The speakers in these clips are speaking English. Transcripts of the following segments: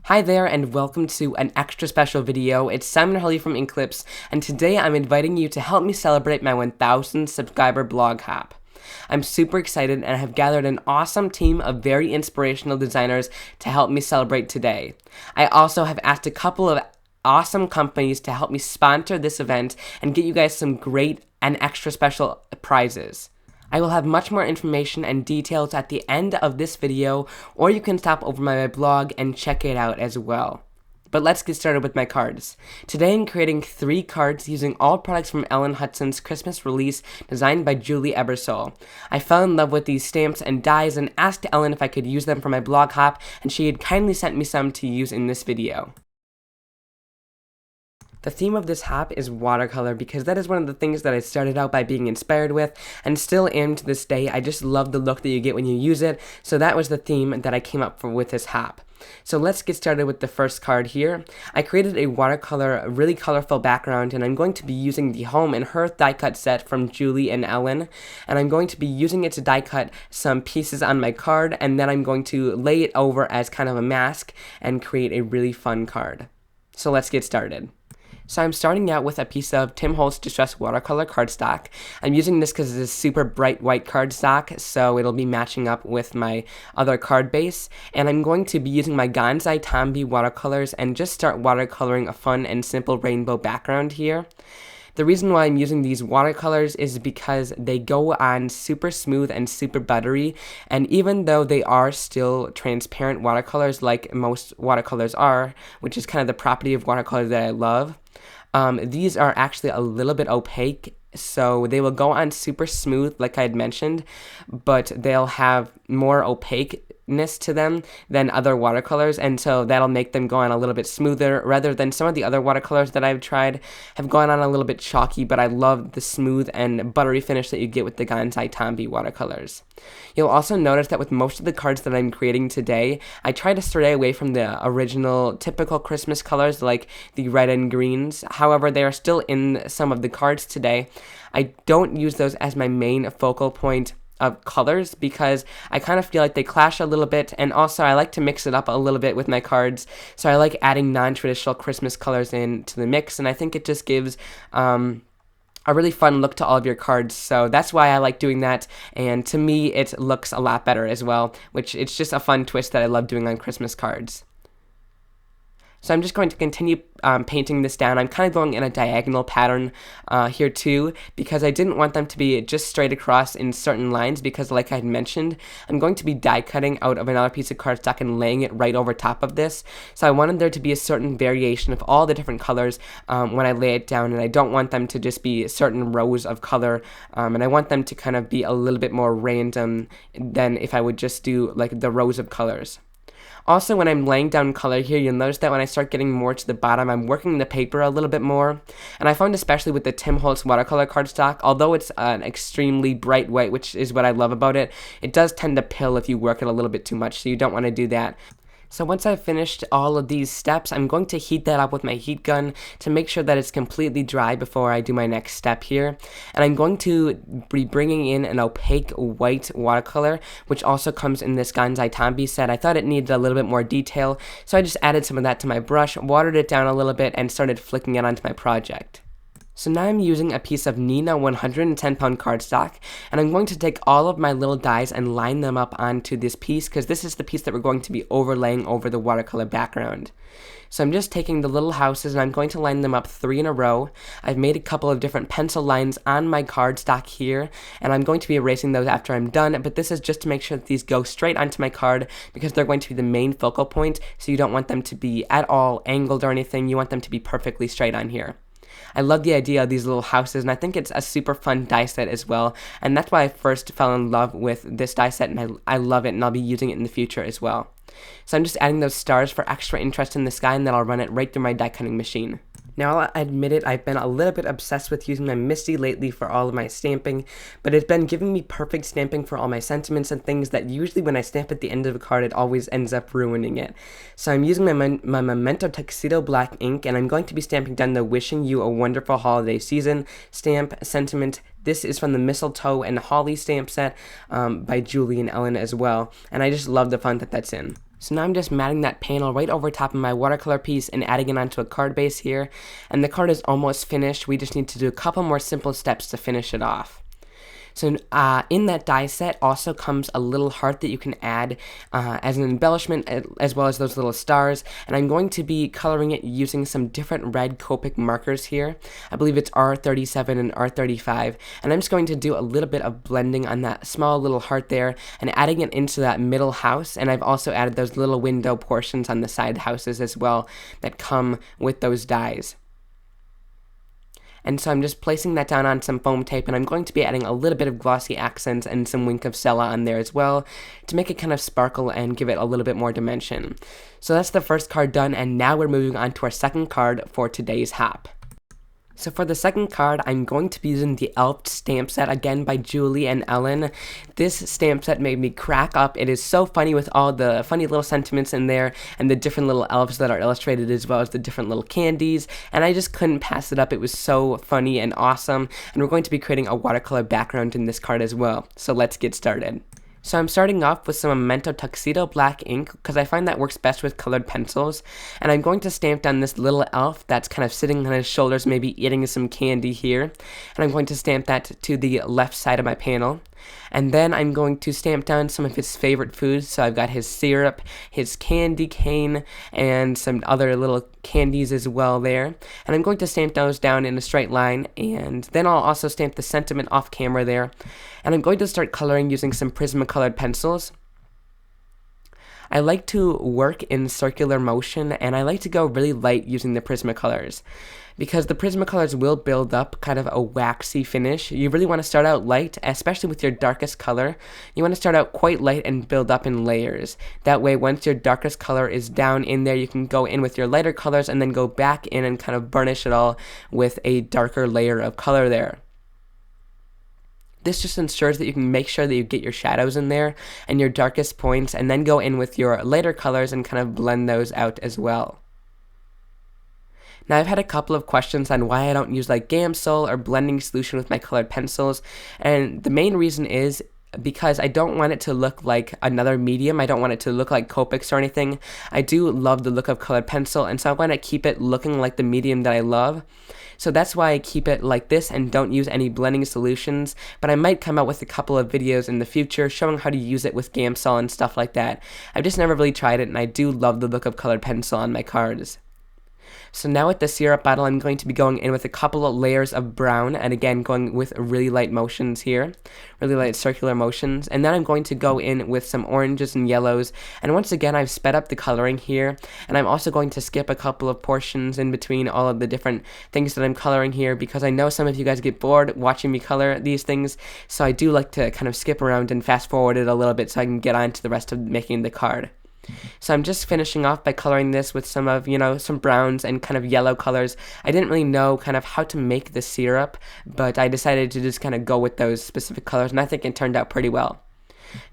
Hi there and welcome to an extra special video. It's Simon Hurley from Eclipse, and today I'm inviting you to help me celebrate my 1,000 subscriber blog hop. I'm super excited and I have gathered an awesome team of very inspirational designers to help me celebrate today. I also have asked a couple of awesome companies to help me sponsor this event and get you guys some great and extra special prizes. I will have much more information and details at the end of this video, or you can stop over my blog and check it out as well. But let's get started with my cards. Today I'm creating 3 cards using all products from Ellen Hutson's Christmas release designed by Julie Ebersole. I fell in love with these stamps and dies and asked Ellen if I could use them for my blog hop, and she had kindly sent me some to use in this video. The theme of this hop is watercolor because that is one of the things that I started out by being inspired with and still am to this day. I just love the look that you get when you use it, so that was the theme that I came up with this hop. So let's get started with the first card here. I created a watercolor, really colorful background, and I'm going to be using the Home and Hearth die cut set from Julie and Ellen, and I'm going to be using it to die cut some pieces on my card, and then I'm going to lay it over as kind of a mask and create a really fun card. So let's get started. So I'm starting out with a piece of Tim Holtz Distress Watercolor cardstock. I'm using this because it's a super bright white cardstock, so it'll be matching up with my other card base. And I'm going to be using my Gonzai Tombi watercolors and just start watercoloring a fun and simple rainbow background here. The reason why I'm using these watercolors is because they go on super smooth and super buttery, and even though they are still transparent watercolors like most watercolors are, which is kind of the property of watercolors that I love, these are actually a little bit opaque, so they will go on super smooth like I had mentioned, but they'll have more opaqueness to them than other watercolors, and so that'll make them go on a little bit smoother rather than some of the other watercolors that I've tried have gone on a little bit chalky, but I love the smooth and buttery finish that you get with the Gonzai Tombi watercolors. You'll also notice that with most of the cards that I'm creating today, I try to stray away from the original typical Christmas colors like the red and greens. However, they are still in some of the cards today. I don't use those as my main focal point of colors because I kind of feel like they clash a little bit, and also I like to mix it up a little bit with my cards, so I like adding non-traditional Christmas colors into the mix, and I think it just gives a really fun look to all of your cards, so that's why I like doing that, and to me it looks a lot better as well, which it's just a fun twist that I love doing on Christmas cards. So I'm just going to continue painting this down. I'm kind of going in a diagonal pattern here too, because I didn't want them to be just straight across in certain lines, because like I had mentioned, I'm going to be die cutting out of another piece of cardstock and laying it right over top of this. So I wanted there to be a certain variation of all the different colors when I lay it down, and I don't want them to just be certain rows of color, and I want them to kind of be a little bit more random than if I would just do like the rows of colors. Also, when I'm laying down color here, you'll notice that when I start getting more to the bottom, I'm working the paper a little bit more. And I found especially with the Tim Holtz watercolor cardstock, although it's an extremely bright white, which is what I love about it, it does tend to pill if you work it a little bit too much, so you don't want to do that. So once I've finished all of these steps, I'm going to heat that up with my heat gun to make sure that it's completely dry before I do my next step here. And I'm going to be bringing in an opaque white watercolor, which also comes in this Gonzai Tombi set. I thought it needed a little bit more detail, so I just added some of that to my brush, watered it down a little bit, and started flicking it onto my project. So now I'm using a piece of Neenah 110-pound cardstock, and I'm going to take all of my little dies and line them up onto this piece, because this is the piece that we're going to be overlaying over the watercolor background. So I'm just taking the little houses and I'm going to line them up 3 in a row. I've made a couple of different pencil lines on my cardstock here, and I'm going to be erasing those after I'm done, but this is just to make sure that these go straight onto my card because they're going to be the main focal point, so you don't want them to be at all angled or anything. You want them to be perfectly straight on here. I love the idea of these little houses, and I think it's a super fun die set as well, and that's why I first fell in love with this die set, and I love it, and I'll be using it in the future as well. So I'm just adding those stars for extra interest in the sky, and then I'll run it right through my die cutting machine. Now, I'll admit it, I've been a little bit obsessed with using my Misty lately for all of my stamping, but it's been giving me perfect stamping for all my sentiments and things that usually when I stamp at the end of a card, it always ends up ruining it. So I'm using my Memento Tuxedo Black ink, and I'm going to be stamping down the Wishing You a Wonderful Holiday Season stamp sentiment. This is from the Mistletoe and Holly stamp set by Julie and Ellen as well, and I just love the font that that's in. So now I'm just matting that panel right over top of my watercolor piece and adding it onto a card base here. And the card is almost finished. We just need to do a couple more simple steps to finish it off. So in that die set also comes a little heart that you can add as an embellishment, as well as those little stars. And I'm going to be coloring it using some different red Copic markers here. I believe it's R37 and R35. And I'm just going to do a little bit of blending on that small little heart there and adding it into that middle house. And I've also added those little window portions on the side houses as well that come with those dies. And so I'm just placing that down on some foam tape, and I'm going to be adding a little bit of glossy accents and some wink of Stella on there as well to make it kind of sparkle and give it a little bit more dimension. So that's the first card done, and now we're moving on to our second card for today's hop. So for the second card, I'm going to be using the Elf stamp set, again by Julie and Ellen. This stamp set made me crack up. It is so funny with all the funny little sentiments in there and the different little elves that are illustrated, as well as the different little candies, and I just couldn't pass it up. It was so funny and awesome, and we're going to be creating a watercolor background in this card as well. So let's get started. So I'm starting off with some Memento Tuxedo black ink because I find that works best with colored pencils, and I'm going to stamp down this little elf that's kind of sitting on his shoulders, maybe eating some candy here, and I'm going to stamp that to the left side of my panel. And then I'm going to stamp down some of his favorite foods. So I've got his syrup, his candy cane, and some other little candies as well there. And I'm going to stamp those down in a straight line, and then I'll also stamp the sentiment off camera there. And I'm going to start coloring using some Prismacolor pencils. I like to work in circular motion, and I like to go really light using the Prismacolors, because the Prismacolors will build up kind of a waxy finish. You really want to start out light, especially with your darkest color. You want to start out quite light and build up in layers. That way, once your darkest color is down in there, you can go in with your lighter colors and then go back in and kind of burnish it all with a darker layer of color there. This just ensures that you can make sure that you get your shadows in there and your darkest points, and then go in with your lighter colors and kind of blend those out as well. Now, I've had a couple of questions on why I don't use like Gamsol or blending solution with my colored pencils, and the main reason is because I don't want it to look like another medium. I don't want it to look like Copics or anything. I do love the look of colored pencil, and so I want to keep it looking like the medium that I love. So that's why I keep it like this and don't use any blending solutions, but I might come out with a couple of videos in the future showing how to use it with Gamsol and stuff like that. I've just never really tried it, and I do love the look of colored pencil on my cards. So now with the syrup bottle, I'm going to be going in with a couple of layers of brown, and again going with really light motions here, really light circular motions, and then I'm going to go in with some oranges and yellows, and once again I've sped up the coloring here, and I'm also going to skip a couple of portions in between all of the different things that I'm coloring here, because I know some of you guys get bored watching me color these things, so I do like to kind of skip around and fast forward it a little bit so I can get on to the rest of making the card. So I'm just finishing off by coloring this with some of, some browns and kind of yellow colors. I didn't really know kind of how to make the syrup, but I decided to just kind of go with those specific colors, and I think it turned out pretty well.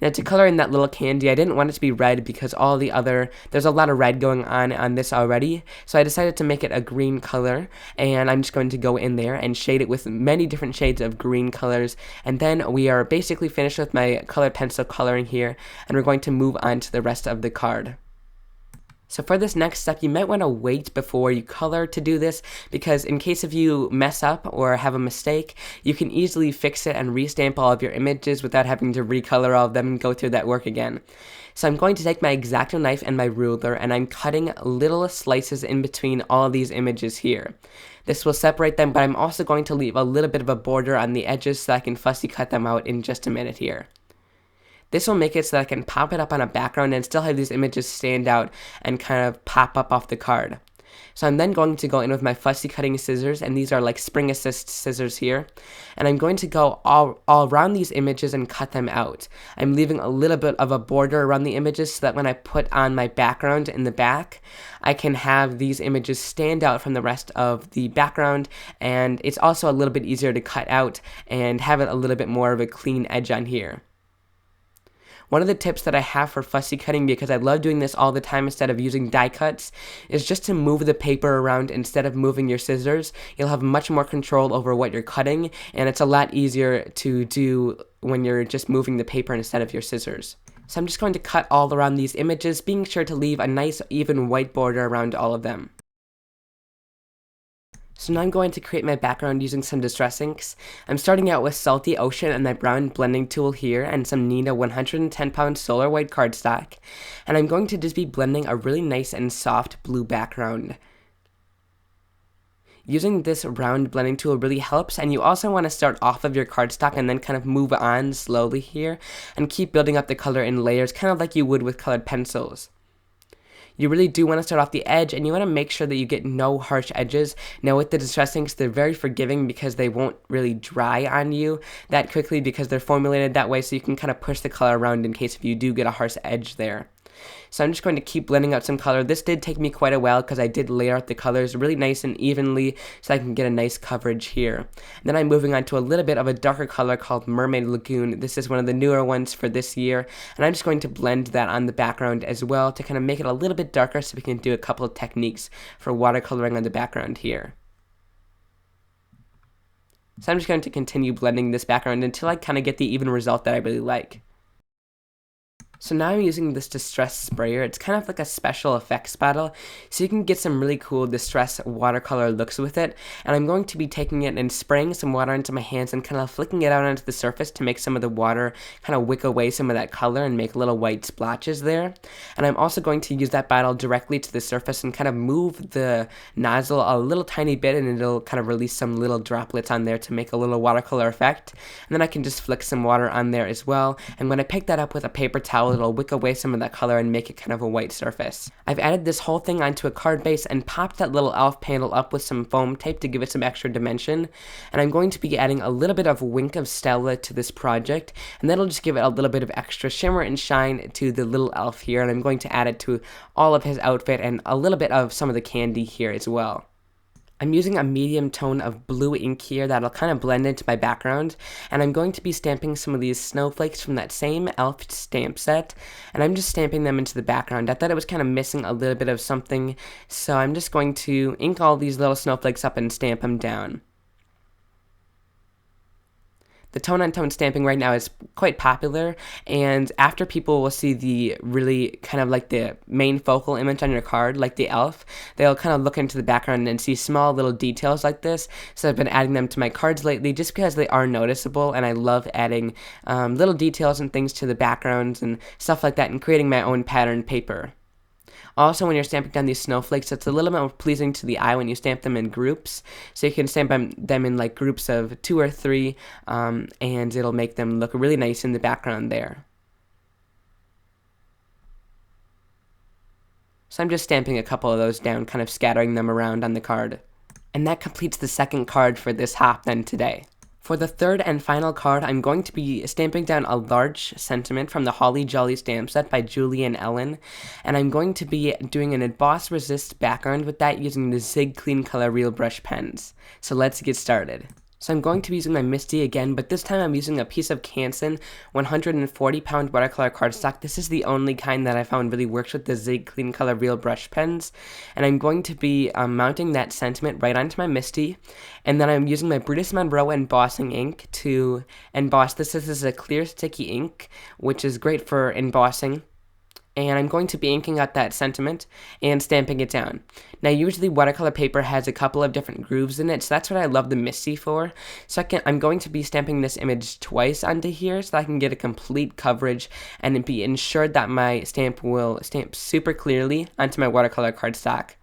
Now, to color in that little candy, I didn't want it to be red because there's a lot of red going on this already, so I decided to make it a green color, and I'm just going to go in there and shade it with many different shades of green colors, and then we are basically finished with my colored pencil coloring here, and we're going to move on to the rest of the card. So for this next step, you might want to wait before you color to do this, because in case if you mess up or have a mistake, you can easily fix it and restamp all of your images without having to recolor all of them and go through that work again. So I'm going to take my X-Acto knife and my ruler, and I'm cutting little slices in between all of these images here. This will separate them, but I'm also going to leave a little bit of a border on the edges so I can fussy cut them out in just a minute here. This will make it so that I can pop it up on a background and still have these images stand out and kind of pop up off the card. So I'm then going to go in with my fussy cutting scissors, and these are like spring assist scissors here, and I'm going to go all around these images and cut them out. I'm leaving a little bit of a border around the images so that when I put on my background in the back, I can have these images stand out from the rest of the background, and it's also a little bit easier to cut out and have it a little bit more of a clean edge on here. One of the tips that I have for fussy cutting, because I love doing this all the time instead of using die cuts, is just to move the paper around instead of moving your scissors. You'll have much more control over what you're cutting, and it's a lot easier to do when you're just moving the paper instead of your scissors. So I'm just going to cut all around these images, being sure to leave a nice even white border around all of them. So now I'm going to create my background using some distress inks. I'm starting out with Salty Ocean and my brown blending tool here and some Nina 110-pound solar white cardstock. And I'm going to just be blending a really nice and soft blue background. Using this round blending tool really helps, and you also want to start off of your cardstock and then kind of move on slowly here and keep building up the color in layers, kind of like you would with colored pencils. You really do want to start off the edge, and you want to make sure that you get no harsh edges. Now with the distress inks, they're very forgiving because they won't really dry on you that quickly because they're formulated that way, so you can kind of push the color around in case if you do get a harsh edge there. So I'm just going to keep blending out some color. This did take me quite a while because I did layer out the colors really nice and evenly so I can get a nice coverage here. And then I'm moving on to a little bit of a darker color called Mermaid Lagoon. This is one of the newer ones for this year, and I'm just going to blend that on the background as well to kind of make it a little bit darker so we can do a couple of techniques for watercoloring on the background here. So I'm just going to continue blending this background until I kind of get the even result that I really like. So now I'm using this distress sprayer. It's kind of like a special effects bottle, so you can get some really cool distress watercolor looks with it. And I'm going to be taking it and spraying some water into my hands and kind of flicking it out onto the surface to make some of the water kind of wick away some of that color and make little white splotches there. And I'm also going to use that bottle directly to the surface and kind of move the nozzle a little tiny bit, and it'll kind of release some little droplets on there to make a little watercolor effect. And then I can just flick some water on there as well. And when I pick that up with a paper towel, it'll wick away some of that color and make it kind of a white surface. I've added this whole thing onto a card base and popped that little elf panel up with some foam tape to give it some extra dimension. And I'm going to be adding a little bit of Wink of Stella to this project, and that'll just give it a little bit of extra shimmer and shine to the little elf here. And I'm going to add it to all of his outfit and a little bit of some of the candy here as well. I'm using a medium tone of blue ink here that'll kind of blend into my background, and I'm going to be stamping some of these snowflakes from that same elf stamp set, and I'm just stamping them into the background. I thought it was kind of missing a little bit of something, so I'm just going to ink all these little snowflakes up and stamp them down. The tone-on-tone stamping right now is quite popular, and after people will see the really kind of like the main focal image on your card, like the elf, they'll kind of look into the background and see small little details like this. So I've been adding them to my cards lately just because they are noticeable, and I love adding little details and things to the backgrounds and stuff like that and creating my own pattern paper. Also, when you're stamping down these snowflakes, it's a little more pleasing to the eye when you stamp them in groups. So you can stamp them in like groups of 2 or 3, and it'll make them look really nice in the background there. So I'm just stamping a couple of those down, kind of scattering them around on the card. And that completes the second card for this hop then today. For the third and final card, I'm going to be stamping down a large sentiment from the Holly Jolly stamp set by Julie and Ellen, and I'm going to be doing an emboss resist background with that using the Zig Clean Color Real Brush pens. So let's get started. So I'm going to be using my Misty again, but this time I'm using a piece of Canson 140-pound watercolor cardstock. This is the only kind that I found really works with the Zig Clean Color Real Brush pens. And I'm going to be mounting that sentiment right onto my Misty. And then I'm using my Brutus Monroe embossing ink to emboss this. This is a clear sticky ink, which is great for embossing. And I'm going to be inking out that sentiment and stamping it down. Now, usually watercolor paper has a couple of different grooves in it, so that's what I love the Misty for. Second, I'm going to be stamping this image twice onto here so that I can get a complete coverage and be ensured that my stamp will stamp super clearly onto my watercolor cardstock.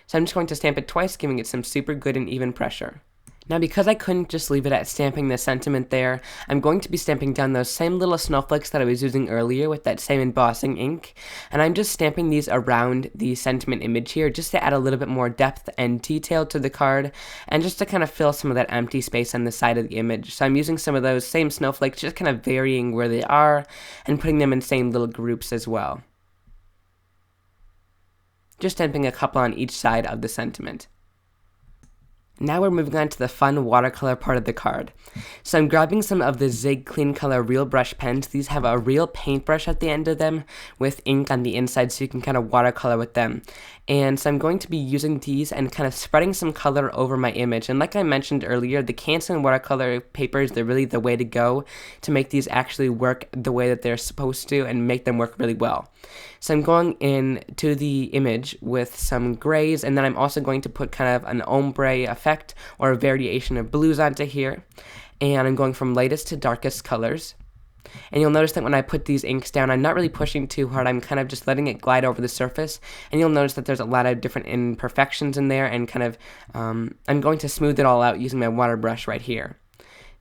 So I'm just going to stamp it twice, giving it some super good and even pressure. Now, because I couldn't just leave it at stamping the sentiment there, I'm going to be stamping down those same little snowflakes that I was using earlier with that same embossing ink, and I'm just stamping these around the sentiment image here just to add a little bit more depth and detail to the card, and just to kind of fill some of that empty space on the side of the image. So I'm using some of those same snowflakes, just kind of varying where they are, and putting them in same little groups as well. Just stamping a couple on each side of the sentiment. Now we're moving on to the fun watercolor part of the card. So I'm grabbing some of the Zig Clean Color Real Brush pens. These have a real paintbrush at the end of them with ink on the inside so you can kind of watercolor with them. And so I'm going to be using these and kind of spreading some color over my image. And like I mentioned earlier, the Canson watercolor papers, they're really the way to go to make these actually work the way that they're supposed to and make them work really well. So I'm going into the image with some grays, and then I'm also going to put kind of an ombre effect or a variation of blues onto here. And I'm going from lightest to darkest colors. And you'll notice that when I put these inks down, I'm not really pushing too hard. I'm kind of just letting it glide over the surface. And you'll notice that there's a lot of different imperfections in there, and kind of, I'm going to smooth it all out using my water brush right here.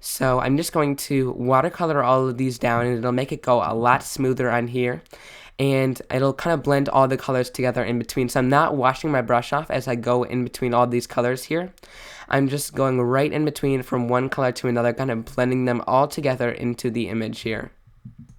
So I'm just going to watercolor all of these down, and it'll make it go a lot smoother on here. And it'll kind of blend all the colors together in between. So I'm not washing my brush off as I go in between all these colors here. I'm just going right in between from one color to another, kind of blending them all together into the image here.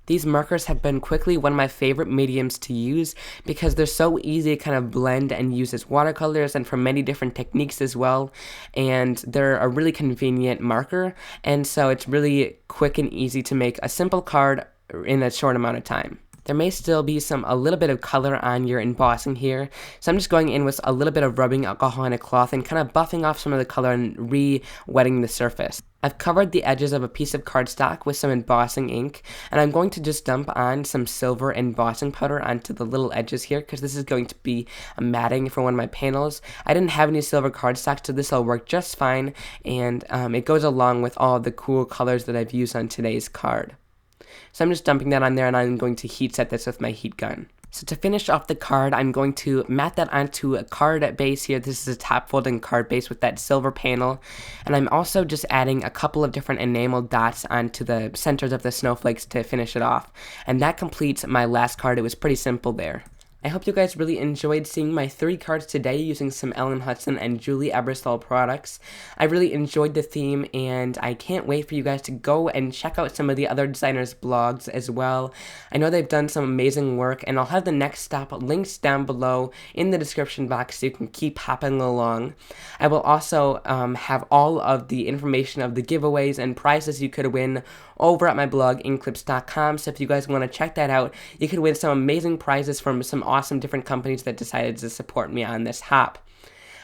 These markers have been quickly one of my favorite mediums to use because they're so easy to kind of blend and use as watercolors and for many different techniques as well. And they're a really convenient marker, and so it's really quick and easy to make a simple card in a short amount of time. There may still be a little bit of color on your embossing here, so I'm just going in with a little bit of rubbing alcohol on a cloth and kind of buffing off some of the color and re-wetting the surface. I've covered the edges of a piece of cardstock with some embossing ink, and I'm going to just dump on some silver embossing powder onto the little edges here because this is going to be a matting for one of my panels. I didn't have any silver cardstock, so this will work just fine, and it goes along with all the cool colors that I've used on today's card. So I'm just dumping that on there, and I'm going to heat set this with my heat gun. So to finish off the card, I'm going to mat that onto a card base here. This is a top folding card base with that silver panel. And I'm also just adding a couple of different enameled dots onto the centers of the snowflakes to finish it off. And that completes my last card. It was pretty simple there. I hope you guys really enjoyed seeing my 3 cards today using some Ellen Hutson and Julie Ebersole products. I really enjoyed the theme, and I can't wait for you guys to go and check out some of the other designers' blogs as well. I know they've done some amazing work, and I'll have the next stop links down below in the description box so you can keep hopping along. I will also have all of the information of the giveaways and prizes you could win over at my blog, inkclips.com, so if you guys want to check that out, you could win some amazing prizes from some awesome different companies that decided to support me on this hop.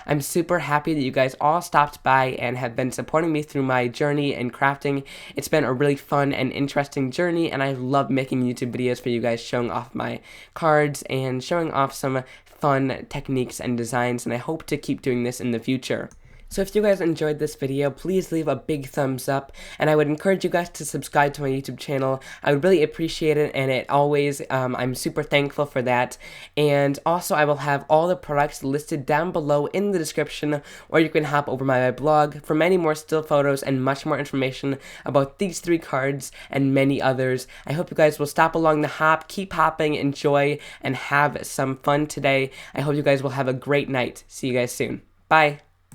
I'm super happy that you guys all stopped by and have been supporting me through my journey in crafting. It's been a really fun and interesting journey, and I love making YouTube videos for you guys, showing off my cards and showing off some fun techniques and designs, and I hope to keep doing this in the future. So if you guys enjoyed this video, please leave a big thumbs up, and I would encourage you guys to subscribe to my YouTube channel. I would really appreciate it, and it always, I'm super thankful for that. And also, I will have all the products listed down below in the description, or you can hop over my blog for many more still photos and much more information about these 3 cards and many others. I hope you guys will stop along the hop, keep hopping, enjoy, and have some fun today. I hope you guys will have a great night. See you guys soon. Bye.